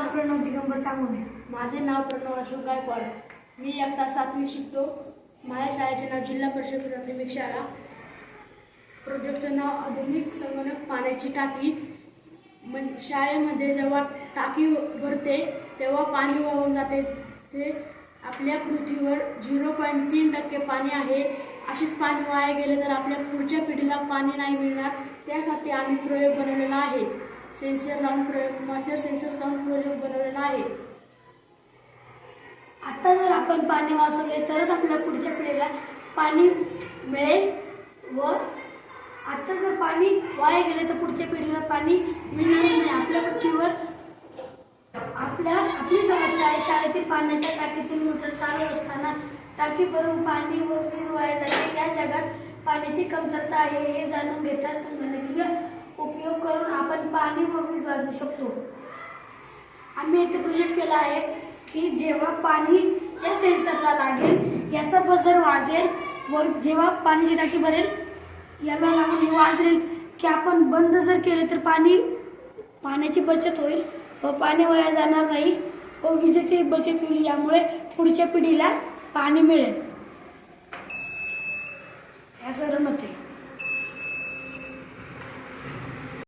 नाव प्रणव दिगंबर चांगोने. माझे नाव प्रणव अशोक गायकवाड. मी इयत्ता 7वी शिकतो. माझ्या शाळेचे नाव जिल्हा परिषद प्राथमिक शाळा. प्रोजेक्टचं नाव आधुनिक संगणक पाण्याची टाकी. शाळेमध्ये जेव्हा टाकी भरते तेव्हा पाणी वाहून जाते. ते आपल्या पृथ्वीवर 0.3% पाणी आहे. अशीच पाणी वाया गेले तर आपल्या पुढच्या पिढीला पाणी नाही मिळणार. त्यासाठी आम्ही प्रयोग बनवलेला आहे. सेन्सर लावून प्रयोग मॉइश्चर सेन्सर लावून प्रोजेक्ट बनवलेला आहे. आता जर आपण पाणी वाचवले तरच आपल्या पुढच्या पिढीला पाणी मिळेल व आता जर पाणी वाया गेले तर पुढच्या पिढीला पाणी मिळणारच नाही. आपल्या पृथ्वीवर आपली समस्या आहे. शाळेतील पाण्याच्या टाकीतील मोटर चालू असताना टाकी भरून पाणी व वीज वाया जाते. या जगात पाण्याची कमतरता आहे हे जाणून घेता संगणकीय उपयोग करून आपण पाणी व वीज वाचवू शकतो. आम्ही इथे प्रोजेक्ट केला आहे की जेव्हा पाणी या सेन्सरला लागेल याचा बझर वाजेल व जेव्हा पाण्याची टाकी भरेल याला लागून हे वाजरेल की आपण बंद जर केले तर पाण्याची बचत होईल व पाणी वाया जाणार नाही व विजेची बचत होईल. यामुळे पुढच्या पिढीला पाणी मिळेल. या सर्व मते.